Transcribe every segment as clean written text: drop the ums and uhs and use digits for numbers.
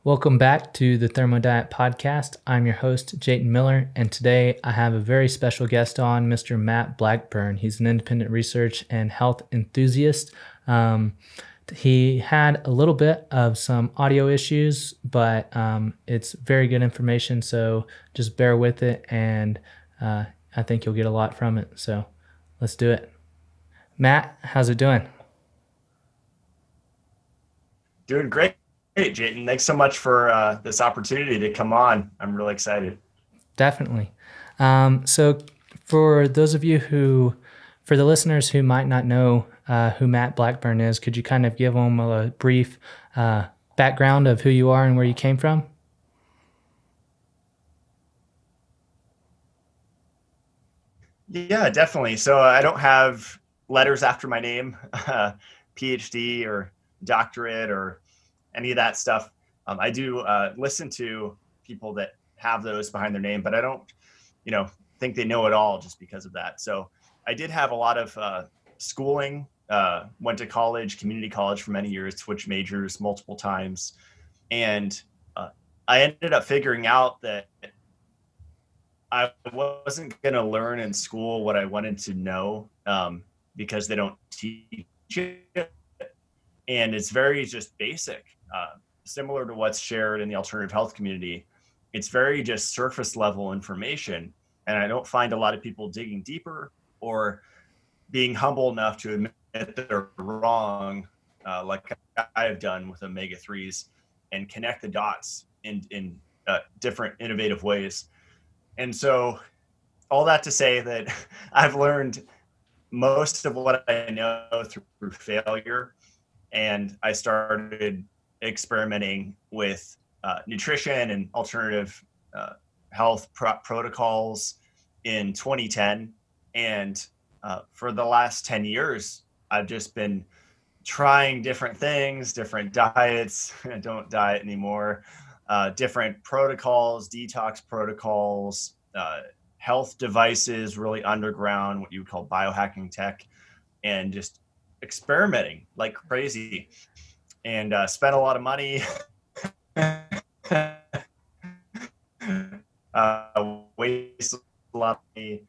Welcome back to the Thermo Diet Podcast. I'm your host, Jayton Miller, and today I have a very special guest on, Mr. Matt Blackburn. He's an independent research and health enthusiast. He had a little bit of some audio issues, but it's very good information, so just bear with it, and I think you'll get a lot from it. So let's do it. Matt, how's it doing? Doing great, Jayton. Thanks so much for this opportunity to come on. I'm really excited. Definitely. So, for those of you for the listeners who might not know who Matt Blackburn is, could you kind of give them a brief background of who you are and where you came from? Yeah, definitely. So I don't have letters after my name, PhD or doctorate or any of that stuff. I do listen to people that have those behind their name, but I don't, think they know it all just because of that. So I did have a lot of schooling, went to college, community college for many years, switched majors multiple times. And I ended up figuring out that I wasn't going to learn in school what I wanted to know because they don't teach it. And it's very just basic, similar to what's shared in the alternative health community. It's very just surface level information. And I don't find a lot of people digging deeper or being humble enough to admit that they're wrong, like I have done with omega-3s, and connect the dots in different innovative ways. And so all that to say that I've learned most of what I know through failure. And I started experimenting with nutrition and alternative health protocols in 2010. And for the last 10 years, I've just been trying different things, different diets. I don't diet anymore. Different protocols, detox protocols, health devices, really underground, what you would call biohacking tech, and just experimenting like crazy, and spent a lot of money, waste a lot of money,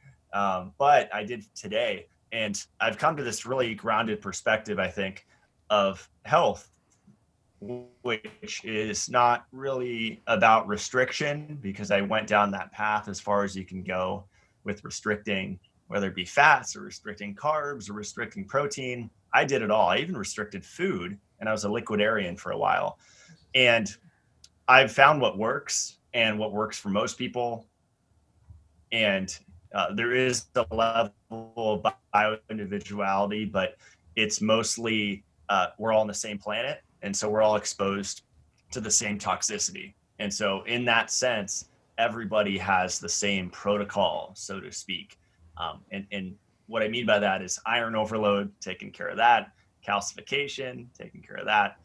but I did today, and I've come to this really grounded perspective, I think, of health, which is not really about restriction, because I went down that path as far as you can go with restricting, whether it be fats or restricting carbs or restricting protein. I did it all. I even restricted food, and I was a liquidarian for a while. And I've found what works and what works for most people. And there is a level of bio-individuality, but it's mostly we're all on the same planet. And so we're all exposed to the same toxicity. And so in that sense, everybody has the same protocol, so to speak. And what I mean by that is iron overload, taking care of that, calcification, taking care of that,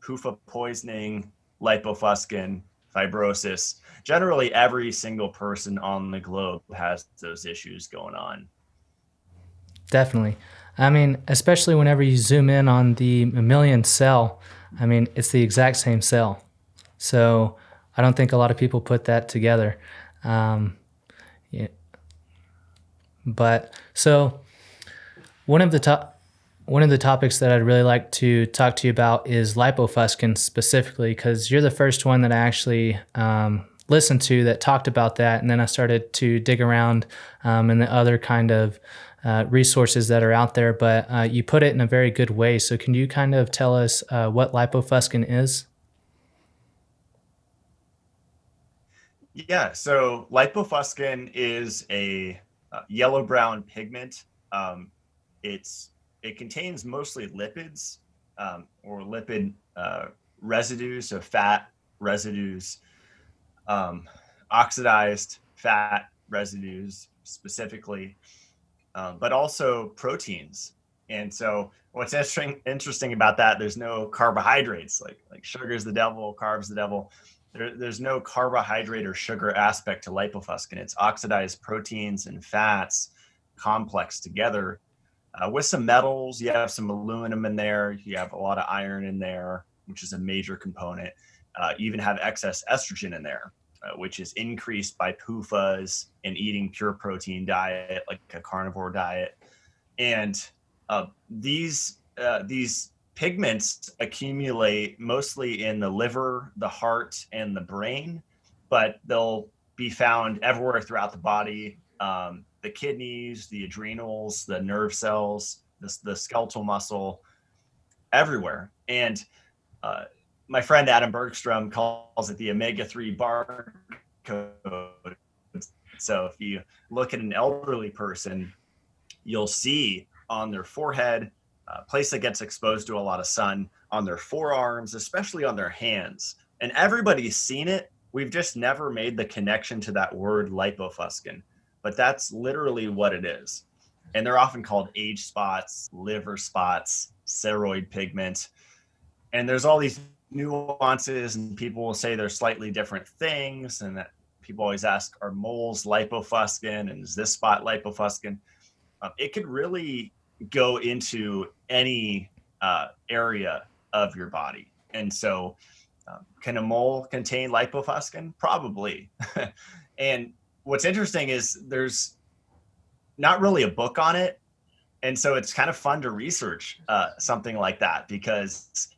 PUFA poisoning, lipofuscin, fibrosis. Generally, every single person on the globe has those issues going on. Definitely. I mean, especially whenever you zoom in on the mammalian cell, I mean, it's the exact same cell. So I don't think a lot of people put that together. Yeah. But so one of the topics that I'd really like to talk to you about is lipofuscin specifically, because you're the first one that I actually listened to that talked about that, and then I started to dig around in the other kind of resources that are out there. But you put it in a very good way. So can you kind of tell us what lipofuscin is? Yeah, so lipofuscin is a yellow-brown pigment. It contains mostly lipids, or lipid residues, so fat residues, oxidized fat residues specifically, but also proteins. And so what's interesting about that, there's no carbohydrates, like sugar's the devil, carbs the devil. There's no carbohydrate or sugar aspect to lipofuscin. It's oxidized proteins and fats complex together, with some metals. You have some aluminum in there. You have a lot of iron in there, which is a major component. even have excess estrogen in there, which is increased by PUFAs and eating pure protein diet, like a carnivore diet. And these pigments accumulate mostly in the liver, the heart, and the brain, but they'll be found everywhere throughout the body. The kidneys, the adrenals, the nerve cells, the skeletal muscle, everywhere. And my friend Adam Bergstrom calls it the omega-3 barcode. So if you look at an elderly person, you'll see on their forehead, a place that gets exposed to a lot of sun, on their forearms, especially on their hands. And everybody's seen it. We've just never made the connection to that word lipofuscin, but that's literally what it is. And they're often called age spots, liver spots, ceroid pigment. And there's all these nuances, and people will say they're slightly different things. And that people always ask, are moles lipofuscin? And is this spot lipofuscin? It could really go into any area of your body. And so can a mole contain lipofuscin? Probably. And what's interesting is there's not really a book on it. And so it's kind of fun to research something like that, because,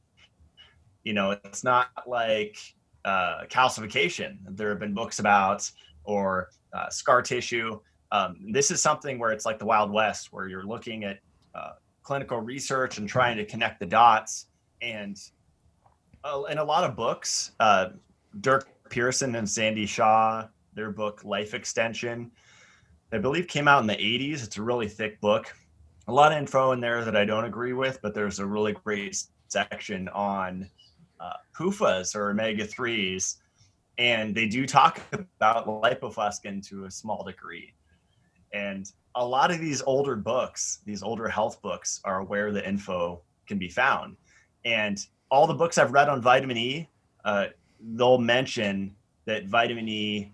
it's not like calcification there have been books about, or scar tissue. This is something where it's like the Wild West, where you're looking at clinical research and trying to connect the dots. And in a lot of books, Dirk Pearson and Sandy Shaw, their book Life Extension, I believe came out in the 80s. It's a really thick book. A lot of info in there that I don't agree with, but there's a really great section on PUFAs or omega-3s. And they do talk about lipofuscin to a small degree. And a lot of these older books, these older health books, are where the info can be found. And all the books I've read on vitamin E, they'll mention that vitamin E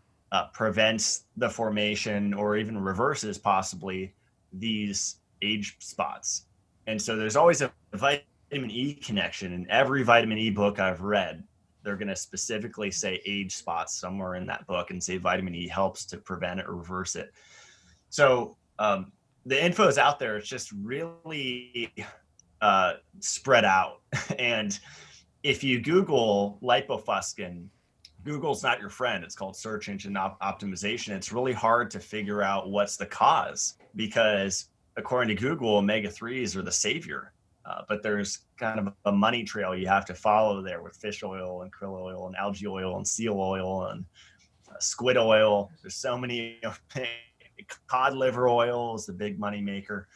prevents the formation, or even reverses possibly, these age spots. And so there's always a vitamin E connection in every vitamin E book I've read. They're going to specifically say age spots somewhere in that book and say vitamin E helps to prevent it or reverse it. So the info is out there. It's just really spread out. And if you Google lipofuscin, Google's not your friend. It's called search engine optimization. It's really hard to figure out what's the cause, because according to Google, omega-3s are the savior. But there's kind of a money trail you have to follow there with fish oil and krill oil and algae oil and seal oil and squid oil. There's so many. Cod liver oil is the big money maker.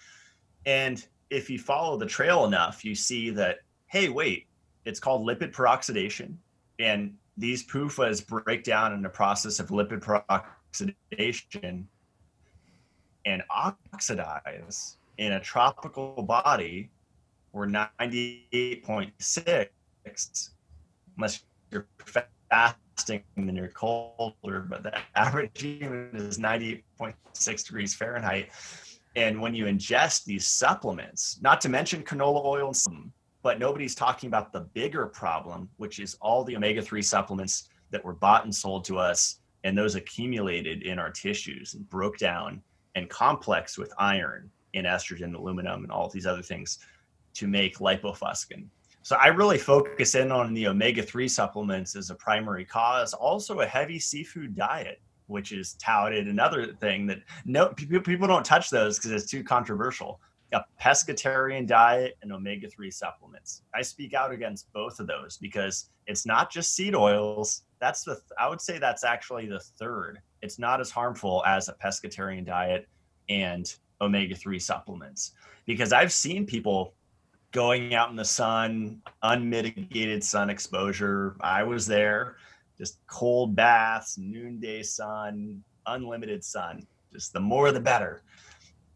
And if you follow the trail enough, you see that, hey, wait, it's called lipid peroxidation. And these PUFAs break down in the process of lipid peroxidation and oxidize in a tropical body where 98.6, unless you're fasting and you're colder, but the average human is 98.6 degrees Fahrenheit. And when you ingest these supplements, not to mention canola oil and some, but nobody's talking about the bigger problem, which is all the omega-3 supplements that were bought and sold to us, and those accumulated in our tissues and broke down and complexed with iron and estrogen, aluminum, and all these other things to make lipofuscin. So I really focus in on the omega-3 supplements as a primary cause. Also a heavy seafood diet, which is touted, another thing that people don't touch those because it's too controversial. A pescatarian diet and omega-3 supplements. I speak out against both of those because it's not just seed oils. I would say that's actually the third. It's not as harmful as a pescatarian diet and omega-3 supplements, because I've seen people going out in the sun, unmitigated sun exposure. I was there, just cold baths, noonday sun, unlimited sun, just the more the better,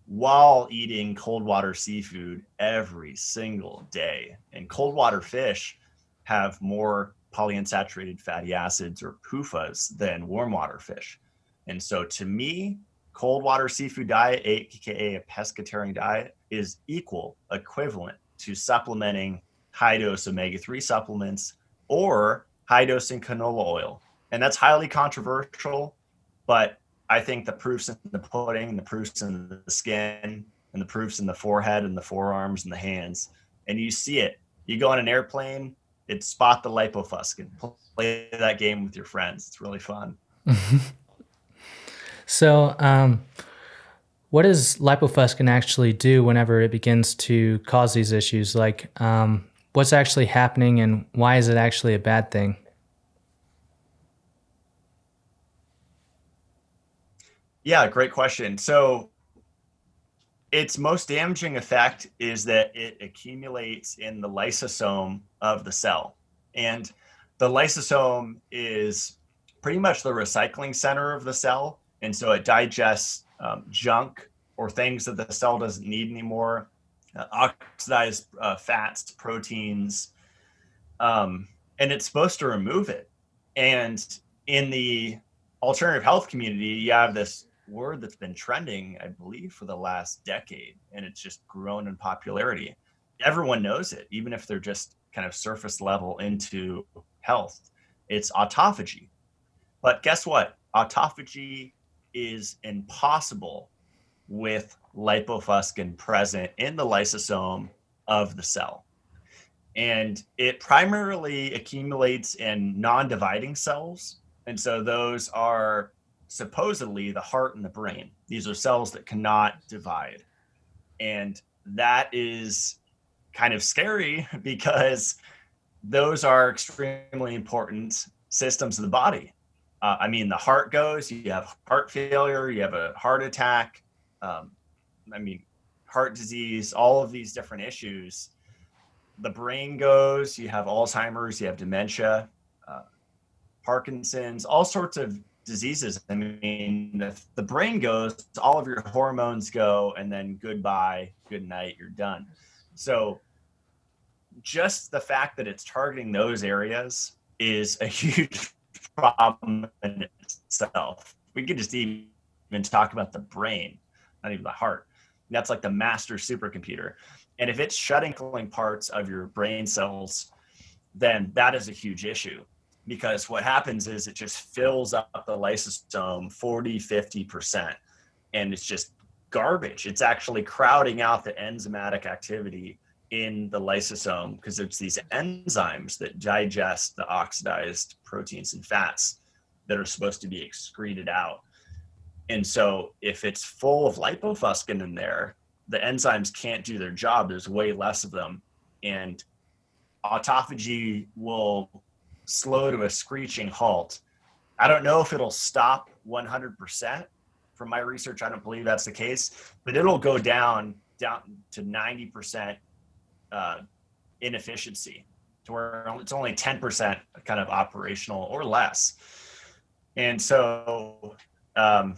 while eating cold water seafood every single day. And cold water fish have more polyunsaturated fatty acids, or PUFAs, than warm water fish. And so to me, cold water seafood diet, aka a pescatarian diet, is equivalent to supplementing high dose omega-3 supplements, or high dosing canola oil. And that's highly controversial, but I think the proof's in the pudding, the proof's in the skin, and the proof's in the forehead and the forearms and the hands. And you see it. You go on an airplane, it's spot the lipofuscin. Play that game with your friends. It's really fun. So, what does lipofuscin actually do whenever it begins to cause these issues? Like, what's actually happening and why is it actually a bad thing? Yeah, great question. So its most damaging effect is that it accumulates in the lysosome of the cell. And the lysosome is pretty much the recycling center of the cell. And so it digests junk or things that the cell doesn't need anymore, oxidized fats, proteins, and it's supposed to remove it. And in the alternative health community, you have this word that's been trending, I believe, for the last decade, and it's just grown in popularity. Everyone knows it, even if they're just kind of surface level into health. It's autophagy. But guess what? Autophagy is impossible with lipofuscin present in the lysosome of the cell. And it primarily accumulates in non-dividing cells. And so those are supposedly the heart and the brain. These are cells that cannot divide. And that is kind of scary because those are extremely important systems of the body. I mean, the heart goes, you have heart failure, you have a heart attack, heart disease, all of these different issues. The brain goes, you have Alzheimer's, you have dementia, Parkinson's, all sorts of diseases. I mean, if the brain goes, all of your hormones go, and then goodbye, good night, you're done. So just the fact that it's targeting those areas is a huge problem in itself. We could just even talk about the brain, not even the heart. That's like the master supercomputer. And if it's shutting parts of your brain cells, then that is a huge issue, because what happens is it just fills up the lysosome 40, 50%, and it's just garbage. It's actually crowding out the enzymatic activity in the lysosome, because it's these enzymes that digest the oxidized proteins and fats that are supposed to be excreted out. And so if it's full of lipofuscin in there, the enzymes can't do their job. There's way less of them. And autophagy will slow to a screeching halt. I don't know if it'll stop 100%. From my research, I don't believe that's the case, but it'll go down to 90% inefficiency, to where it's only 10% kind of operational or less. And so, the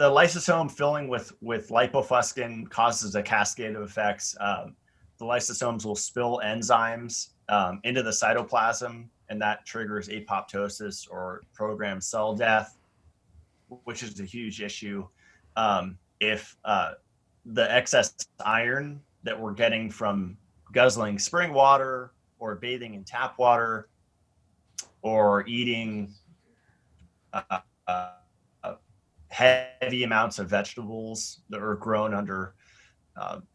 lysosome filling with lipofuscin causes a cascade of effects. The lysosomes will spill enzymes into the cytoplasm, and that triggers apoptosis or programmed cell death, which is a huge issue. If the excess iron that we're getting from guzzling spring water or bathing in tap water or eating heavy amounts of vegetables that are grown under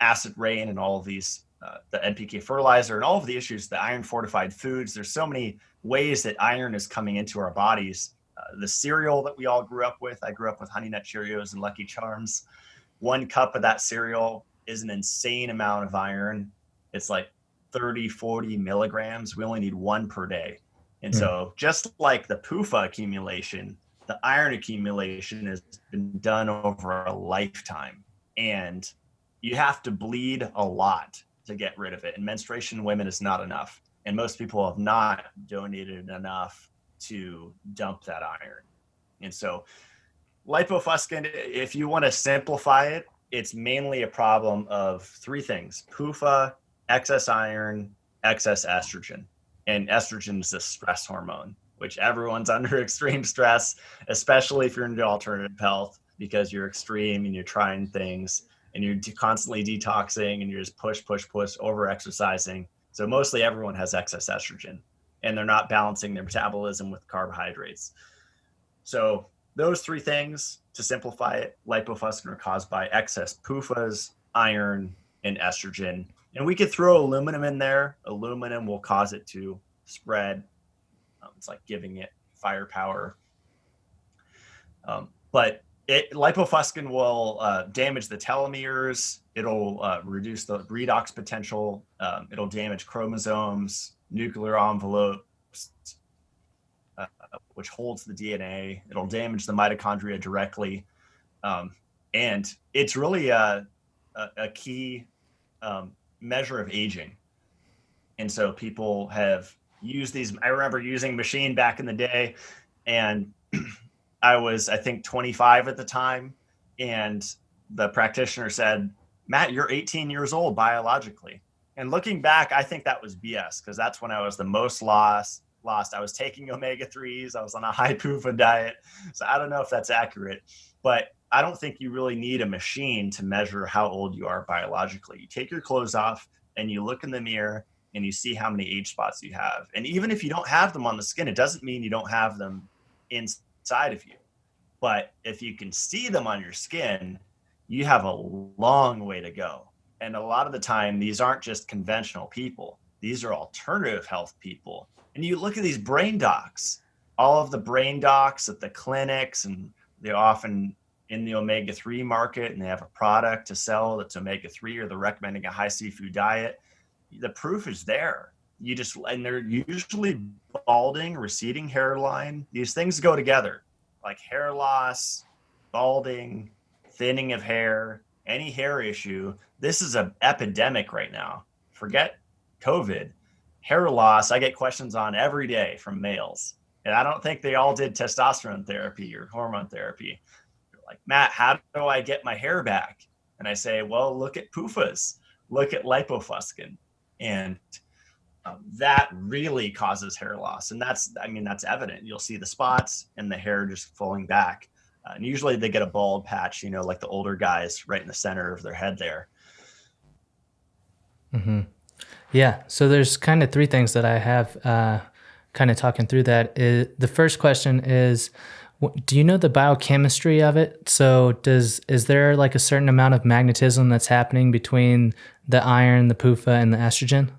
acid rain and all of these, the NPK fertilizer and all of the issues, the iron fortified foods. There's so many ways that iron is coming into our bodies. The cereal that we all grew up with, I grew up with Honey Nut Cheerios and Lucky Charms. 1 cup of that cereal is an insane amount of iron. It's like 30, 40 milligrams. We only need 1 per day. And so just like the PUFA accumulation, the iron accumulation has been done over a lifetime. And you have to bleed a lot to get rid of it. And menstruation in women is not enough. And most people have not donated enough to dump that iron. And so lipofuscin, if you want to simplify it, it's mainly a problem of 3 things: PUFA, excess iron, excess estrogen. And estrogen is a stress hormone, which everyone's under extreme stress, especially if you're into alternative health, because you're extreme and you're trying things and you're constantly detoxing and you're just push, over exercising. So mostly everyone has excess estrogen, and they're not balancing their metabolism with carbohydrates. So those three things, to simplify it, lipofuscin are caused by excess PUFAs, iron, and estrogen. And we could throw aluminum in there. Aluminum will cause it to spread. It's like giving it firepower. But lipofuscin will damage the telomeres. It'll reduce the redox potential. It'll damage chromosomes, nuclear envelopes, which holds the DNA. It'll damage the mitochondria directly. And it's really a key measure of aging. And so people have used these. I remember using machine back in the day, and I was, I think, 25 at the time. And the practitioner said, Matt, you're 18 years old biologically. And looking back, I think that was BS, because that's when I was the most lost. I was taking omega-3s. I was on a high PUFA diet. So I don't know if that's accurate, but I don't think you really need a machine to measure how old you are biologically. You take your clothes off and you look in the mirror and you see how many age spots you have. And even if you don't have them on the skin, it doesn't mean you don't have them inside of you. But if you can see them on your skin, you have a long way to go. And a lot of the time, these aren't just conventional people. These are alternative health people. And you look at these brain docs, all of the brain docs at the clinics, and they're often in the omega-3 market, and they have a product to sell that's omega-3, or they're recommending a high seafood diet. The proof is there. And they're usually balding, receding hairline. These things go together, like hair loss, balding, thinning of hair, any hair issue. This is an epidemic right now. Forget COVID. Hair loss, I get questions on every day from males. And I don't think they all did testosterone therapy or hormone therapy. They're like, Matt, how do I get my hair back? And I say, well, look at PUFAs, look at lipofuscin. And that really causes hair loss. And that's evident. You'll see the spots and the hair just falling back. And usually they get a bald patch, like the older guys right in the center of their head there. Mm-hmm. Yeah. So there's kind of three things that I have kind of talking through that. The first question is, do you know the biochemistry of it? So is there like a certain amount of magnetism that's happening between the iron, the PUFA, and the estrogen?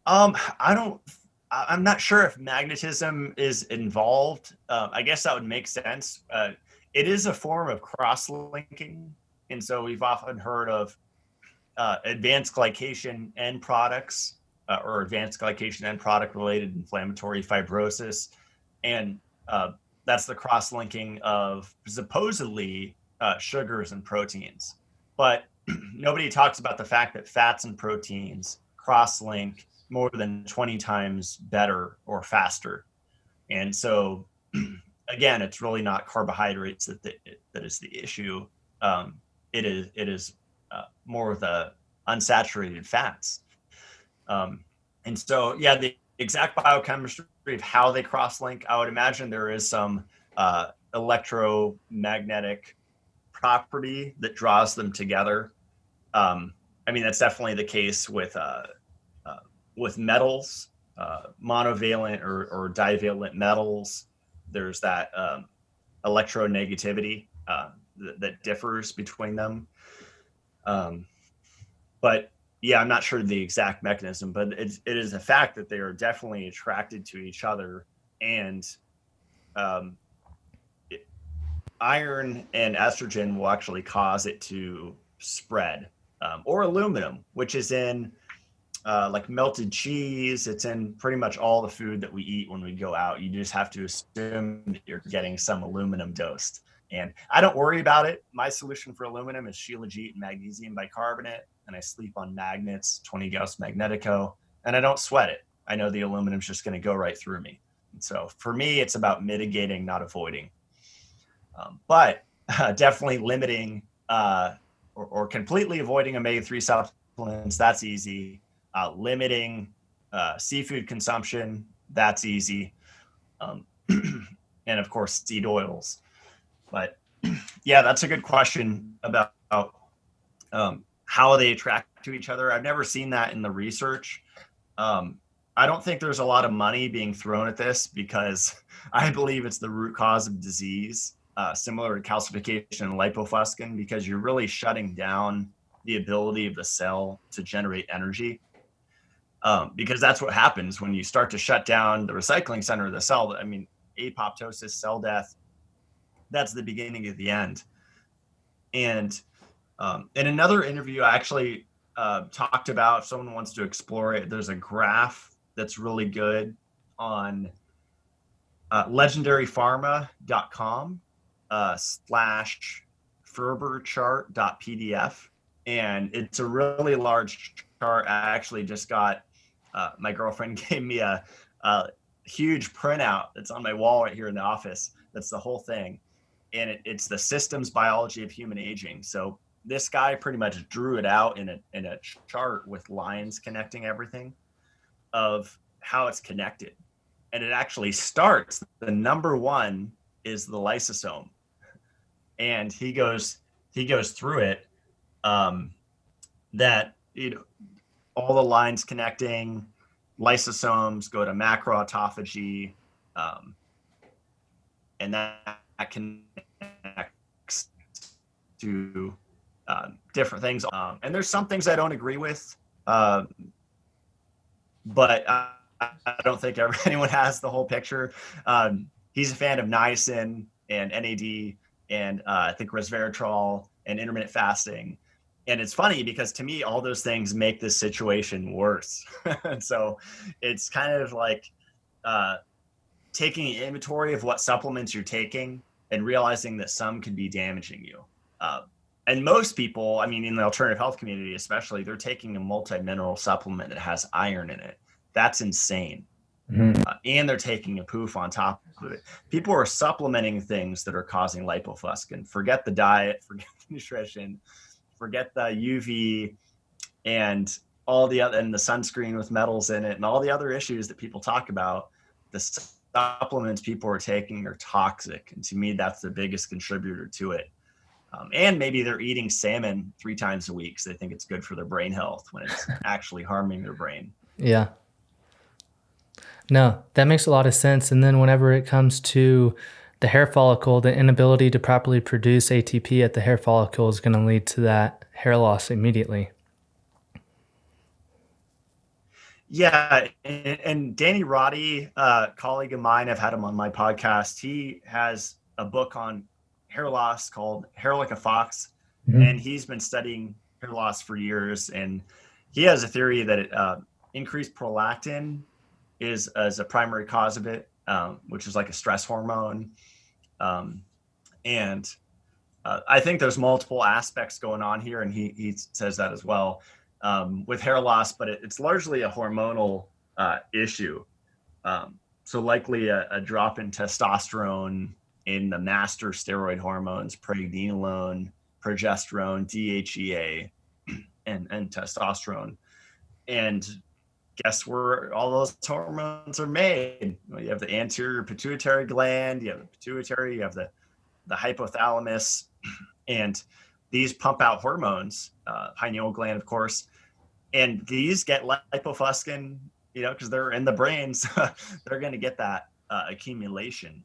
I'm not sure if magnetism is involved. I guess that would make sense. It is a form of cross-linking. And so we've often heard of advanced glycation end products or advanced glycation end product related inflammatory fibrosis. And that's the cross-linking of supposedly sugars and proteins. But nobody talks about the fact that fats and proteins cross-link more than 20 times better or faster. And so, again, it's really not carbohydrates that is the issue. It is more of the unsaturated fats. And so, yeah, the exact biochemistry of how they cross-link, I would imagine there is some electromagnetic property that draws them together. That's definitely the case with metals, monovalent or divalent metals. There's that electronegativity that differs between them. But yeah, I'm not sure the exact mechanism, but it is a fact that they are definitely attracted to each other. And iron and estrogen will actually cause it to spread, or aluminum, which is in like melted cheese. It's in pretty much all the food that we eat when we go out. You just have to assume that you're getting some aluminum dosed. And I don't worry about it. My solution for aluminum is shilajit and magnesium bicarbonate. And I sleep on magnets, 20 Gauss Magnetico, and I don't sweat it. I know the aluminum's just going to go right through me. And so for me, it's about mitigating, not avoiding. But definitely limiting or completely avoiding omega-3 supplements, that's easy. Limiting seafood consumption, that's easy. And of course, seed oils. But yeah, that's a good question about how they attract to each other. I've never seen that in the research. I don't think there's a lot of money being thrown at this because I believe it's the root cause of disease, similar to calcification and lipofuscin, because you're really shutting down the ability of the cell to generate energy. Because that's what happens when you start to shut down the recycling center of the cell. I mean, apoptosis, cell death, that's the beginning of the end. And in another interview, I actually talked about, if someone wants to explore it, there's a graph that's really good on legendarypharma.com / ferberchart.pdf. And it's a really large chart. I actually just got, my girlfriend gave me a huge printout that's on my wall right here in the office. That's the whole thing. And it's the systems biology of human aging. So this guy pretty much drew it out in a chart with lines connecting everything of how it's connected. And it actually starts, the number one is the lysosome. And he goes through it, that, you know, all the lines connecting, lysosomes go to macroautophagy, and that connects to different things. And there's some things I don't agree with, but I don't think anyone has the whole picture. He's a fan of niacin and NAD and I think resveratrol and intermittent fasting. And it's funny because to me, all those things make this situation worse. And so it's kind of like taking an inventory of what supplements you're taking and realizing that some could be damaging you. And most people, I mean, in the alternative health community especially, they're taking a multi-mineral supplement that has iron in it. That's insane. Mm-hmm. And they're taking a poof on top of it. People are supplementing things that are causing lipofuscin. Forget the diet, forget the nutrition, forget the UV and all the other, and the sunscreen with metals in it and all the other issues that people talk about. The supplements people are taking are toxic. And to me, that's the biggest contributor to it. And maybe they're eating salmon 3 times a week because they think it's good for their brain health when it's actually harming their brain. Yeah. No, that makes a lot of sense. And then whenever it comes to the hair follicle, the inability to properly produce ATP at the hair follicle is going to lead to that hair loss immediately. Yeah. And Danny Roddy, a colleague of mine, I've had him on my podcast. He has a book on hair loss called Hair Like a Fox. Mm-hmm. And he's been studying hair loss for years. And he has a theory that increased prolactin is as a primary cause of it, which is like a stress hormone. And I think there's multiple aspects going on here. And he says that as well with hair loss, but it's largely a hormonal issue. So likely a drop in testosterone, in the master steroid hormones, pregnenolone, progesterone, DHEA, and testosterone. And guess where all those hormones are made? Well, you have the anterior pituitary gland, you have the pituitary, you have the hypothalamus, and these pump out hormones, pineal gland, of course, and these get lipofuscin, you know, because they're in the brain, so they're going to get that accumulation.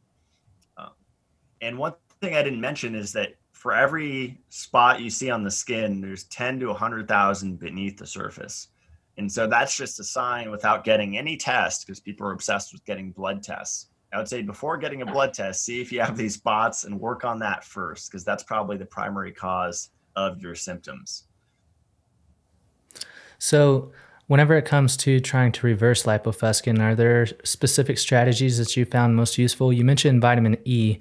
And one thing I didn't mention is that for every spot you see on the skin, there's 10 to 100,000 beneath the surface. And so that's just a sign without getting any test, because people are obsessed with getting blood tests. I would say before getting a blood test, see if you have these spots and work on that first, because that's probably the primary cause of your symptoms. So whenever it comes to trying to reverse lipofuscin, are there specific strategies that you found most useful? You mentioned vitamin E.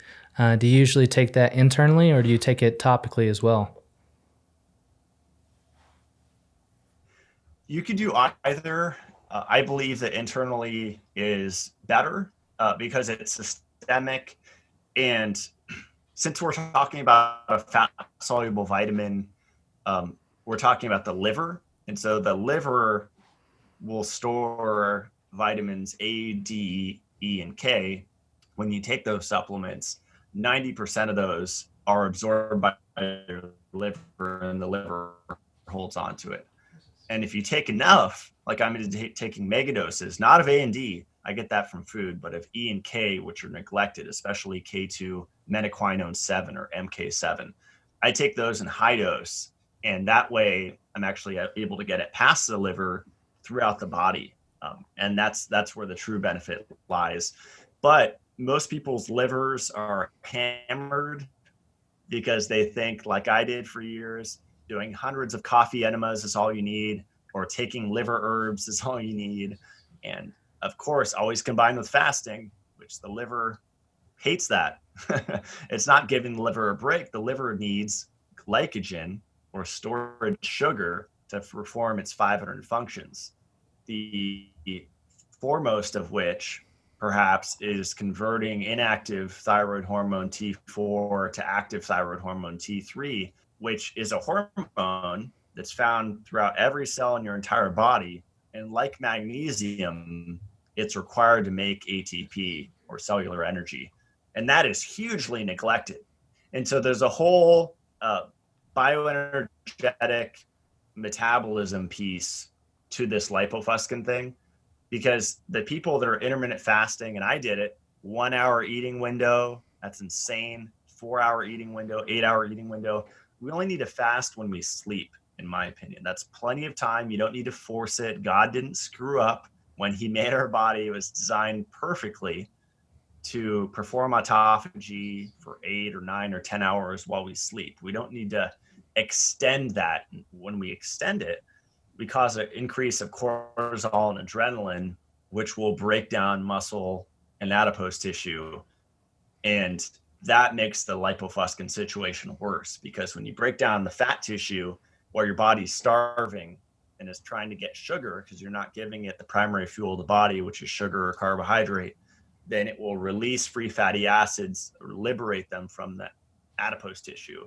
Do you usually take that internally or do you take it topically as well? You can do either. I believe that internally is better because it's systemic. And since we're talking about a fat-soluble vitamin, we're talking about the liver. And so the liver will store vitamins A, D, E, and K. When you take those supplements, 90% of those are absorbed by your liver, and the liver holds on to it. And if you take enough, like I'm taking megadoses, not of A and D, I get that from food, but of E and K, which are neglected, especially K2 menaquinone 7 or MK7. I take those in high dose, and that way I'm actually able to get it past the liver throughout the body. And that's where the true benefit lies. But most people's livers are hammered because they think, like I did for years, doing hundreds of coffee enemas is all you need, or taking liver herbs is all you need. And of course, always combined with fasting, which the liver hates that. It's not giving the liver a break. The liver needs glycogen or storage sugar to perform its 500 functions. The foremost of which perhaps is converting inactive thyroid hormone T4 to active thyroid hormone T3, which is a hormone that's found throughout every cell in your entire body. And like magnesium, it's required to make ATP or cellular energy. And that is hugely neglected. And so there's a whole bioenergetic metabolism piece to this lipofuscin thing, because the people that are intermittent fasting, and I did it, 1 hour eating window, that's insane. 4 hour eating window, 8 hour eating window. We only need to fast when we sleep, in my opinion. That's plenty of time. You don't need to force it. God didn't screw up when he made our body. It was designed perfectly to perform autophagy for 8 or 9 or 10 hours while we sleep. We don't need to extend that. When we extend it, we cause an increase of cortisol and adrenaline, which will break down muscle and adipose tissue. And that makes the lipofuscin situation worse, because when you break down the fat tissue while your body's starving and is trying to get sugar, because you're not giving it the primary fuel of the body, which is sugar or carbohydrate, then it will release free fatty acids or liberate them from the adipose tissue.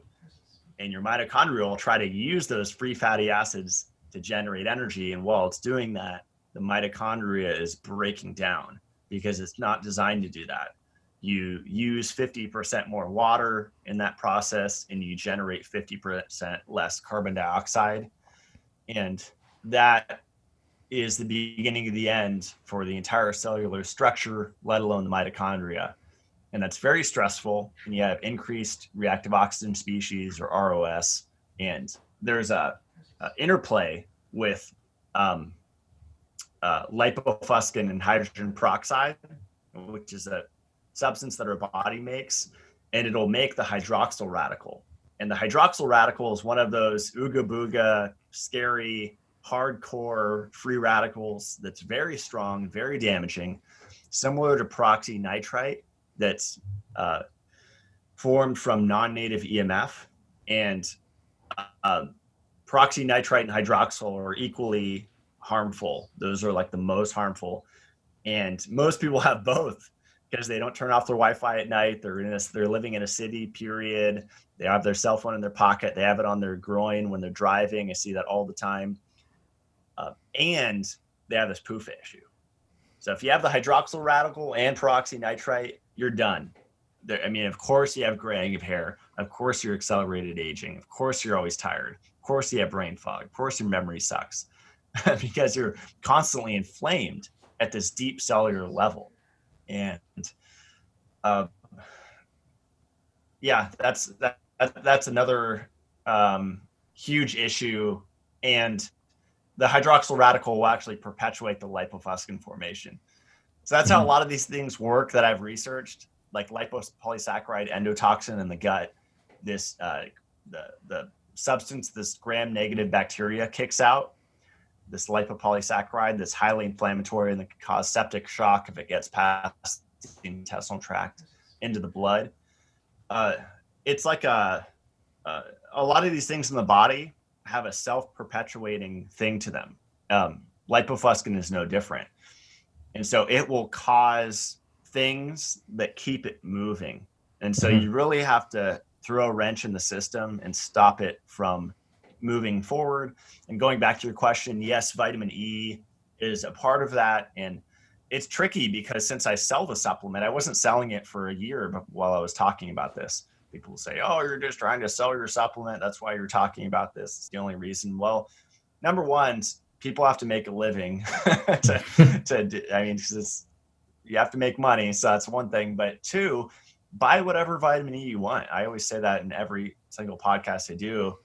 And your mitochondria will try to use those free fatty acids to generate energy. And while it's doing that, the mitochondria is breaking down because it's not designed to do that. You use 50% more water in that process, and you generate 50% less carbon dioxide. And that is the beginning of the end for the entire cellular structure, let alone the mitochondria. And that's very stressful. And you have increased reactive oxygen species, or ROS. And there's a interplay with lipofuscin and hydrogen peroxide, which is a substance that our body makes, and it'll make the hydroxyl radical. And the hydroxyl radical is one of those ooga booga, scary, hardcore free radicals that's very strong, very damaging, similar to peroxynitrite that's formed from non-native EMF. And peroxynitrite and hydroxyl are equally harmful. Those are like the most harmful. And most people have both because they don't turn off their Wi-Fi at night. They're living in a city, period. They have their cell phone in their pocket. They have it on their groin when they're driving. I see that all the time. And they have this POOF issue. So if you have the hydroxyl radical and peroxynitrite, you're done. Of course you have graying of hair. Of course you're accelerated aging. Of course you're always tired. Of course you have brain fog. Of course your memory sucks because you're constantly inflamed at this deep cellular level. And that's another huge issue. And the hydroxyl radical will actually perpetuate the lipofuscin formation. So that's how a lot of these things work that I've researched, like lipopolysaccharide endotoxin in the gut. This the substance, this gram-negative bacteria kicks out, this lipopolysaccharide that's highly inflammatory and that can cause septic shock if it gets past the intestinal tract into the blood. It's like a lot of these things in the body have a self-perpetuating thing to them. Lipofuscin is no different. And so it will cause things that keep it moving. And so you really have to throw a wrench in the system and stop it from moving forward. And going back to your question, yes, vitamin E is a part of that. And it's tricky because since I sell the supplement, I wasn't selling it for a year while I was talking about this, People will say, oh, you're just trying to sell your supplement. That's why you're talking about this. It's the only reason. Well, number one, people have to make a living because you have to make money. So that's one thing. But two, buy whatever vitamin E you want. I always say that in every single podcast I do,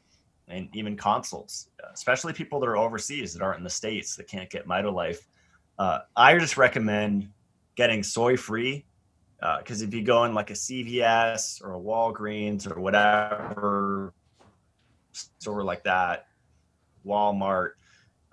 and even consults, especially people that are overseas that aren't in the States that can't get MitoLife. I just recommend getting soy-free, because if you go in like a CVS or a Walgreens or whatever store like that, Walmart,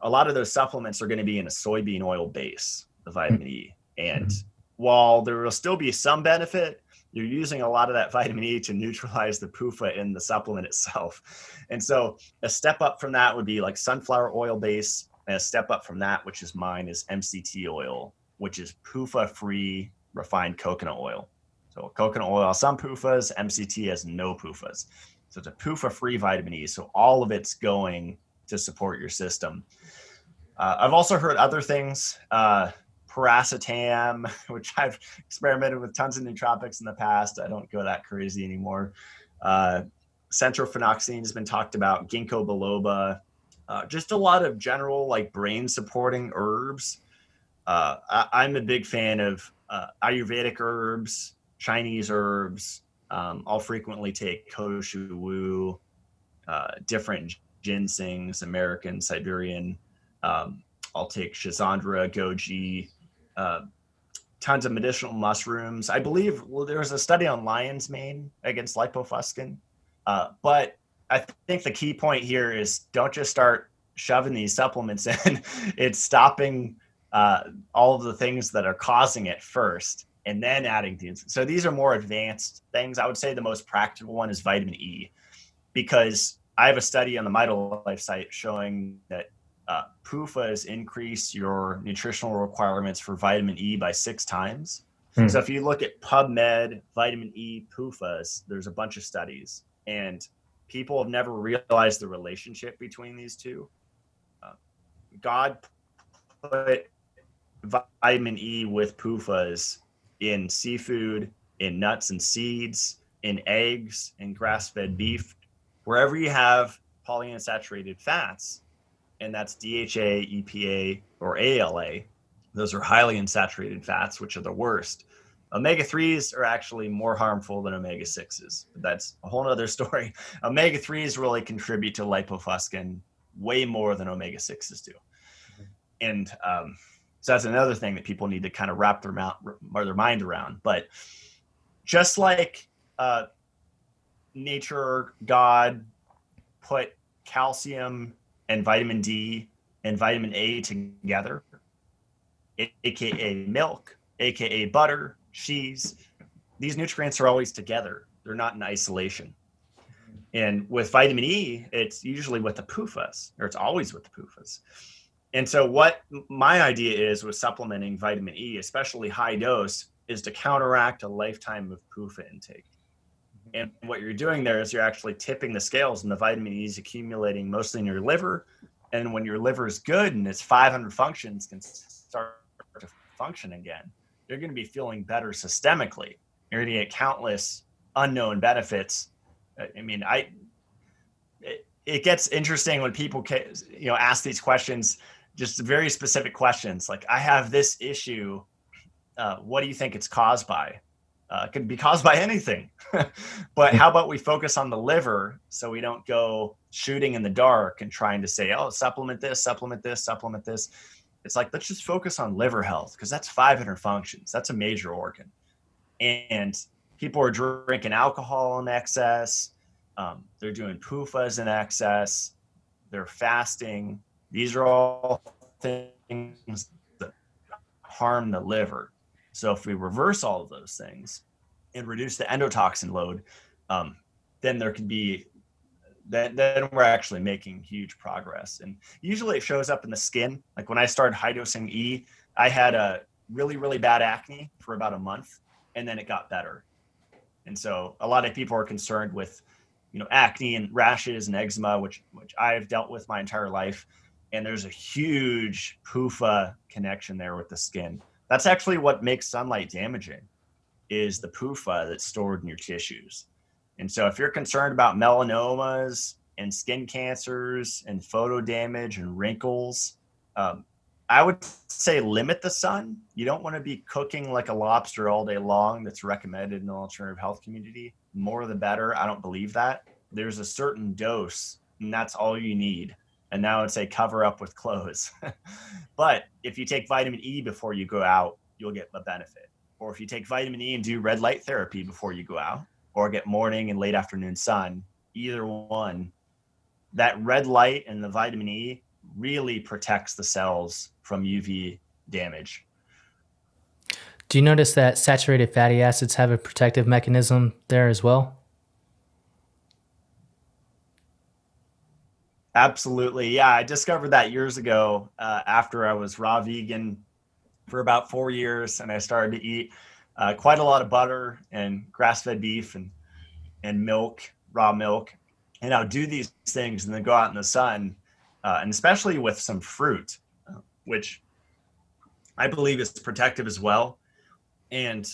a lot of those supplements are going to be in a soybean oil base, the vitamin E. And while there will still be some benefit, you're using a lot of that vitamin E to neutralize the PUFA in the supplement itself. And so a step up from that would be like sunflower oil base. And a step up from that, which is mine, is MCT oil, which is PUFA-free refined coconut oil. So coconut oil has some PUFAs, MCT has no PUFAs. So it's a PUFA-free vitamin E. So all of it's going to support your system. I've also heard other things, paracetam, which I've experimented with tons of nootropics in the past. I don't go that crazy anymore. Centrophenoxine has been talked about, ginkgo biloba, just a lot of general like brain supporting herbs. I'm a big fan of Ayurvedic herbs, Chinese herbs. I'll frequently take koshu wu, different ginsengs, American, Siberian. I'll take Schizandra, goji, tons of medicinal mushrooms. I believe there was a study on lion's mane against lipofuscin. But I think the key point here is don't just start shoving these supplements in. It's stopping all of the things that are causing it first and then adding these. So these are more advanced things. I would say the most practical one is vitamin E, because I have a study on the MitoLife site showing that PUFAs increase your nutritional requirements for vitamin E by 6 times. So if you look at PubMed, vitamin E, PUFAs, there's a bunch of studies, and people have never realized the relationship between these two. God put vitamin E with PUFAs in seafood, in nuts and seeds, in eggs, in grass-fed beef, wherever you have polyunsaturated fats, and that's DHA, EPA, or ALA. Those are highly unsaturated fats, which are the worst. Omega-3s are actually more harmful than omega-6s. But that's a whole other story. Omega-3s really contribute to lipofuscin way more than omega-6s do. And so that's another thing that people need to kind of wrap their mind around. But just like nature, God put calcium and vitamin D and vitamin A together, aka milk, aka butter, cheese. These nutrients are always together. They're not in isolation. And with vitamin E, it's usually with the PUFAs, or it's always with the PUFAs. And so what my idea is with supplementing vitamin E, especially high dose, is to counteract a lifetime of PUFA intake. And what you're doing there is you're actually tipping the scales, and the vitamin E is accumulating mostly in your liver. And when your liver is good and its 500 functions can start to function again, you're going to be feeling better systemically. You're going to get countless unknown benefits. I mean, it gets interesting when people ask these questions, just very specific questions. Like, I have this issue. What do you think it's caused by? It could be caused by anything. But how about we focus on the liver so we don't go shooting in the dark and trying to say, oh, supplement this, supplement this, supplement this. It's like, let's just focus on liver health, because that's 500 functions. That's a major organ. And people are drinking alcohol in excess. They're doing PUFAs in excess. They're fasting. These are all things that harm the liver. So if we reverse all of those things and reduce the endotoxin load, then there could be then we're actually making huge progress. And usually it shows up in the skin. Like when I started high dosing E, I had a really, really bad acne for about a month, and then it got better. And so a lot of people are concerned with, acne and rashes and eczema, which I've dealt with my entire life. And there's a huge PUFA connection there with the skin. That's actually what makes sunlight damaging, is the PUFA that's stored in your tissues. And so if you're concerned about melanomas and skin cancers and photo damage and wrinkles, I would say limit the sun. You don't want to be cooking like a lobster all day long. That's recommended in the alternative health community. More the better. I don't believe that. There's a certain dose, and that's all you need. And now I'd say cover up with clothes. But if you take vitamin E before you go out, you'll get a benefit. Or if you take vitamin E and do red light therapy before you go out, or get morning and late afternoon sun, either one, that red light and the vitamin E really protects the cells from UV damage. Do you notice that saturated fatty acids have a protective mechanism there as well? Absolutely. Yeah, I discovered that years ago after I was raw vegan for about 4 years, and I started to eat quite a lot of butter and grass-fed beef and milk, raw milk. And I would do these things and then go out in the sun, and especially with some fruit, which I believe is protective as well. And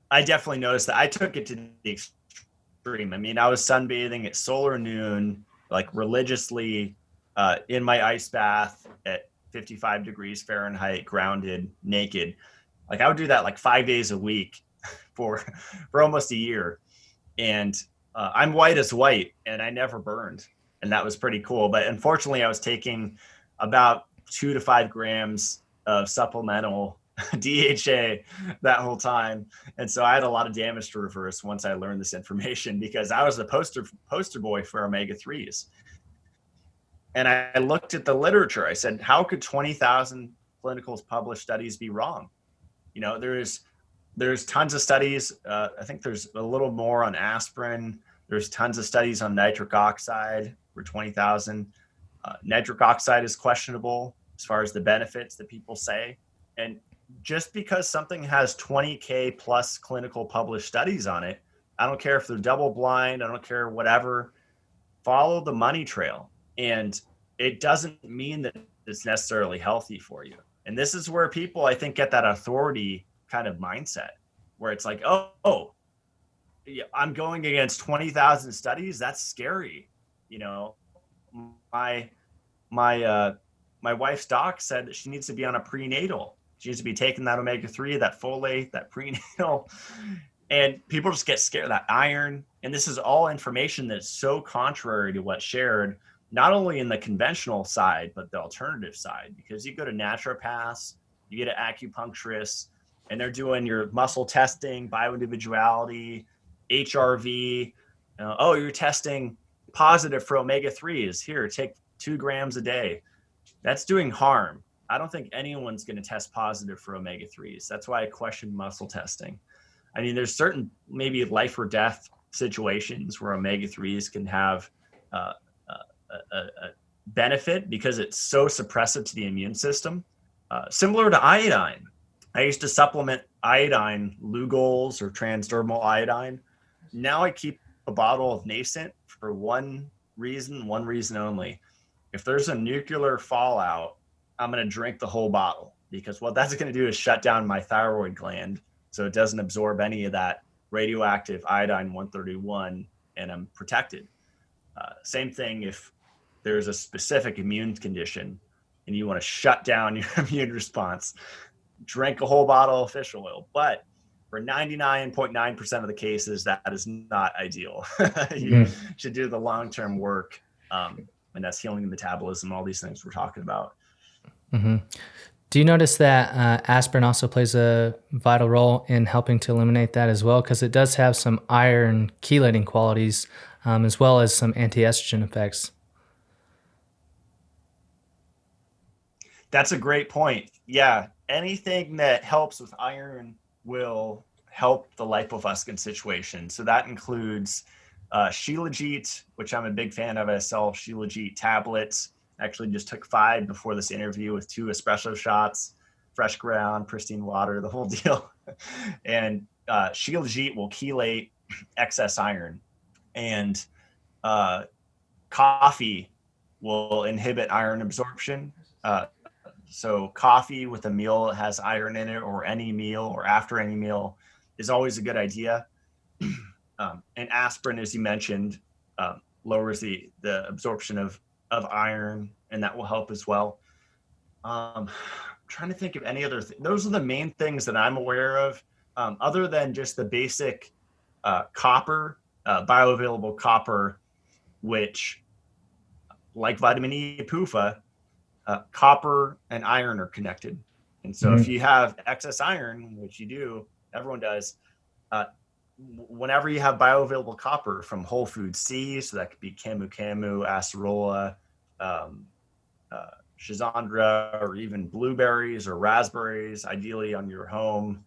I definitely noticed that I took it to the extreme. I mean, I was sunbathing at solar noon, like religiously in my ice bath at 55 degrees Fahrenheit, grounded, naked. Like I would do that like 5 days a week for almost a year. And I'm white as white, and I never burned. And that was pretty cool. But unfortunately, I was taking about 2 to 5 grams of supplemental DHA that whole time. And so I had a lot of damage to reverse once I learned this information, because I was the poster boy for omega-3s. And I looked at the literature. I said, how could 20,000 clinical published studies be wrong? You know, there's tons of studies. I think there's a little more on aspirin. There's tons of studies on nitric oxide for 20,000. Nitric oxide is questionable as far as the benefits that people say. And just because something has 20K plus clinical published studies on it, I don't care if they're double blind, I don't care whatever, follow the money trail. And it doesn't mean that it's necessarily healthy for you. And this is where people, I think, get that authority kind of mindset where it's like, oh, yeah, I'm going against 20,000 studies. That's scary. You know, my wife's doc said that she needs to be on a prenatal. She needs to be taking that omega-3, that folate, that prenatal. And people just get scared, that iron. And this is all information that's so contrary to what's shared, not only in the conventional side, but the alternative side. Because you go to naturopaths, you get an acupuncturist, and they're doing your muscle testing, bioindividuality, HRV. Oh, you're testing positive for omega-3s. Here, take 2 grams a day. That's doing harm. I don't think anyone's going to test positive for omega-3s. That's why I question muscle testing. I mean, there's certain maybe life or death situations where omega-3s can have a benefit because it's so suppressive to the immune system. Similar to iodine. I used to supplement iodine, Lugol's or transdermal iodine. Now I keep a bottle of nascent for one reason only. If there's a nuclear fallout, I'm going to drink the whole bottle, because what that's going to do is shut down my thyroid gland so it doesn't absorb any of that radioactive iodine 131, and I'm protected. Same thing if there's a specific immune condition and you want to shut down your immune response, drink a whole bottle of fish oil. But for 99.9% of the cases, that is not ideal. You should do the long-term work, and that's healing the metabolism, all these things we're talking about. Mm-hmm. Do you notice that aspirin also plays a vital role in helping to eliminate that as well? Because it does have some iron chelating qualities, as well as some anti-estrogen effects. That's a great point. Yeah, anything that helps with iron will help the lipofuscin situation. So that includes Shilajit, which I'm a big fan of. I sell Shilajit tablets. Actually just took 5 before this interview with 2 espresso shots, fresh ground, pristine water, the whole deal. And Shilajit will chelate excess iron. And coffee will inhibit iron absorption. So coffee with a meal that has iron in it, or any meal, or after any meal, is always a good idea. And aspirin, as you mentioned, lowers the absorption of iron, and that will help as well. I'm trying to think of any other those are the main things that I'm aware of, other than just the basic copper, bioavailable copper, which, like vitamin E, PUFA, copper and iron are connected. And so if you have excess iron, which you do, everyone does, whenever you have bioavailable copper from whole food C, so that could be camu camu, acerola, schizandra, or even blueberries or raspberries, ideally on your home,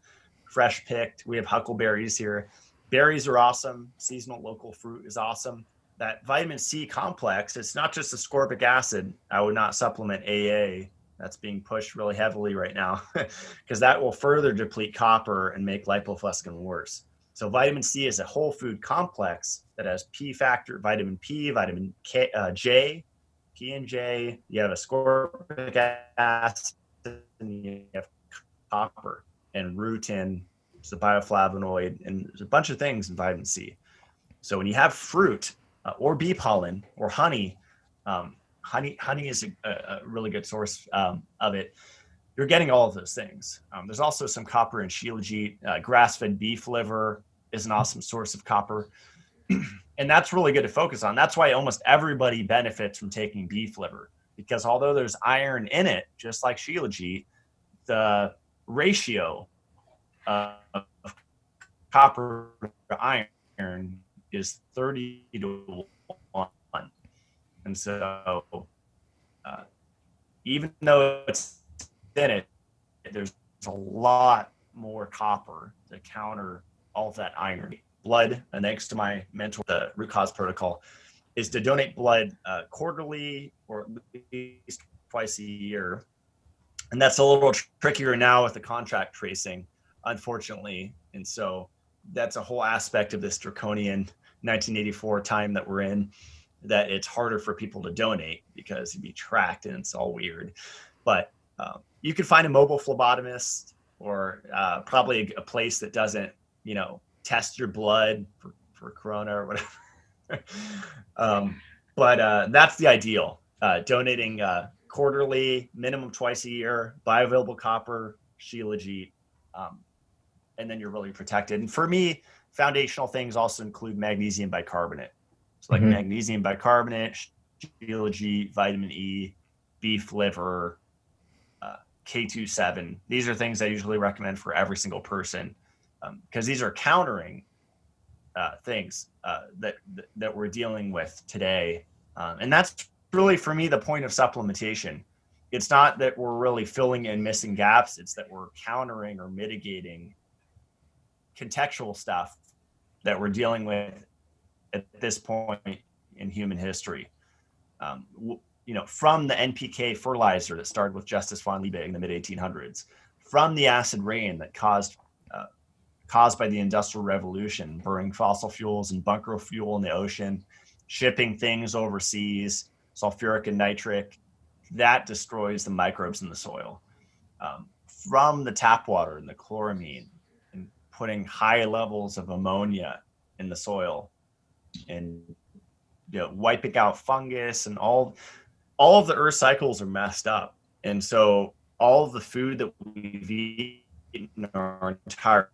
fresh picked. We have huckleberries here. Berries are awesome. Seasonal local fruit is awesome. That vitamin C complex, it's not just ascorbic acid. I would not supplement AA. That's being pushed really heavily right now because that will further deplete copper and make lipofuscin worse. So vitamin C is a whole food complex that has P factor, vitamin P, vitamin K, J, P and J. You have ascorbic acid, and you have copper and rutin. It's a bioflavonoid, and there's a bunch of things in vitamin C. So when you have fruit or bee pollen or honey, honey is a really good source of it. You're getting all of those things. There's also some copper in shilajit. Grass-fed beef liver is an awesome source of copper. And that's really good to focus on. That's why almost everybody benefits from taking beef liver, because although there's iron in it, just like shilajit, the ratio of copper to iron is 30 to 1. And so even though it's in it, there's a lot more copper to counter all of that iron. Blood, and thanks to my mentor, the root cause protocol, is to donate blood quarterly or at least twice a year. And that's a little trickier now with the contract tracing, unfortunately. And so that's a whole aspect of this draconian 1984 time that we're in, that it's harder for people to donate because you'd be tracked and it's all weird. But you can find a mobile phlebotomist, or probably a place that doesn't, test your blood for corona or whatever. But that's the ideal. Donating quarterly, minimum twice a year, bioavailable copper, shilajit, and then you're really protected. And for me, foundational things also include magnesium bicarbonate. So like magnesium bicarbonate, shilajit, vitamin E, beef liver, K27. These are things I usually recommend for every single person, because these are countering things that we're dealing with today. And that's really, for me, the point of supplementation. It's not that we're really filling in missing gaps. It's that we're countering or mitigating contextual stuff that we're dealing with at this point in human history. From the NPK fertilizer that started with Justus von Liebig in the mid 1800s, from the acid rain that caused by the Industrial Revolution, burning fossil fuels and bunker fuel in the ocean, shipping things overseas, sulfuric and nitric, that destroys the microbes in the soil. From the tap water and the chloramine, and putting high levels of ammonia in the soil, and wiping out fungus, and all of the earth cycles are messed up. And so all of the food that we've eaten our entire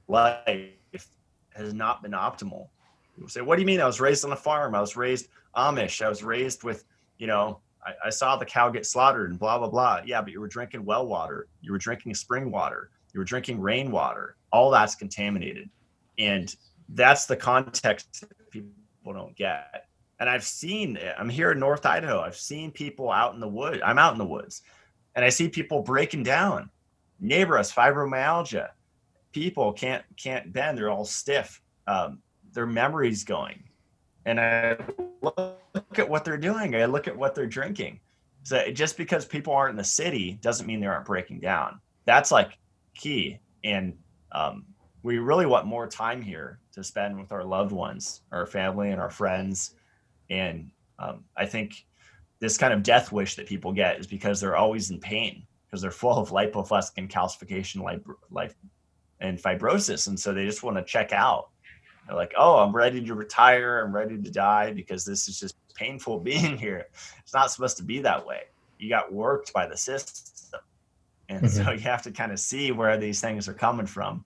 life has not been optimal. People say, what do you mean? I was raised on a farm. I was raised Amish. I was raised with, I saw the cow get slaughtered and blah, blah, blah. Yeah, but you were drinking well water. You were drinking spring water. You were drinking rainwater. All that's contaminated. And that's the context that people don't get. And I'm here in North Idaho. I've seen people out in the woods. I'm out in the woods, and I see people breaking down. Neighbor has fibromyalgia. People can't bend. They're all stiff. Their memory's going. And I look at what they're doing. I look at what they're drinking. So just because people aren't in the city doesn't mean they aren't breaking down. That's like key. And we really want more time here to spend with our loved ones, our family, and our friends. And I think this kind of death wish that people get is because they're always in pain, because they're full of lipofuscin calcification, and fibrosis. And so they just want to check out. They're like, oh, I'm ready to retire. I'm ready to die because this is just painful being here. It's not supposed to be that way. You got worked by the system. And so you have to kind of see where these things are coming from.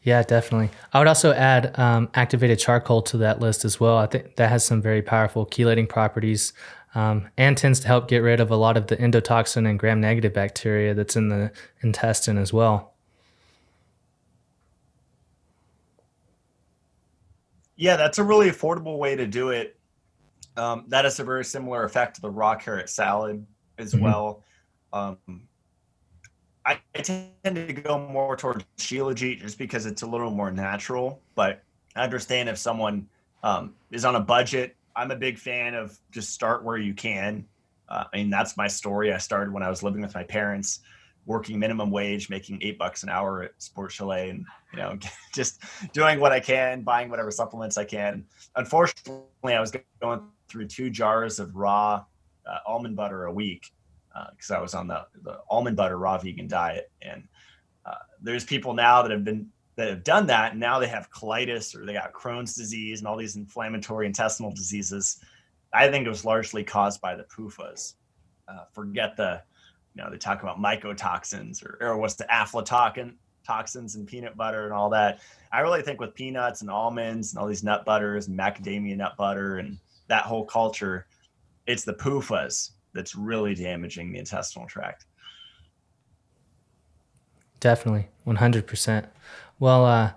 Yeah, definitely. I would also add activated charcoal to that list as well. I think that has some very powerful chelating properties, and tends to help get rid of a lot of the endotoxin and gram-negative bacteria that's in the intestine as well. Yeah, that's a really affordable way to do it. That has a very similar effect to the raw carrot salad as well. I tend to go more towards Shilajit just because it's a little more natural, but I understand if someone is on a budget. I'm a big fan of just start where you can. I mean, that's my story. I started when I was living with my parents, working minimum wage, making $8 an hour at Sport Chalet, and just doing what I can, buying whatever supplements I can. Unfortunately, I was going through 2 jars of raw almond butter a week because I was on the almond butter raw vegan diet. And there's people now that have done that, and now they have colitis or they got Crohn's disease and all these inflammatory intestinal diseases. I think it was largely caused by the PUFAs. Forget they talk about mycotoxins or what's the aflatoxins in peanut butter and all that. I really think with peanuts and almonds and all these nut butters and macadamia nut butter and that whole culture, it's the PUFAs that's really damaging the intestinal tract. Definitely, 100%. Well,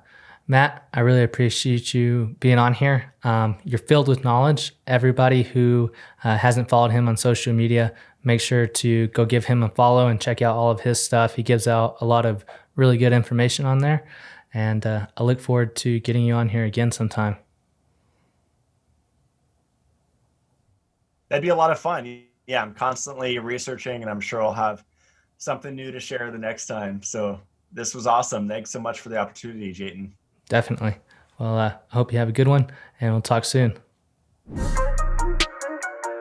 Matt, I really appreciate you being on here. You're filled with knowledge. Everybody who hasn't followed him on social media, make sure to go give him a follow and check out all of his stuff. He gives out a lot of really good information on there. And I look forward to getting you on here again sometime. That'd be a lot of fun. Yeah, I'm constantly researching, and I'm sure I'll have something new to share the next time. So this was awesome. Thanks so much for the opportunity, Jayton. Definitely. Well, I hope you have a good one, and we'll talk soon.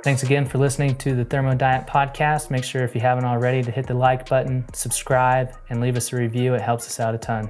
Thanks again for listening to the Thermo Diet Podcast. Make sure if you haven't already to hit the like button, subscribe, and leave us a review. It helps us out a ton.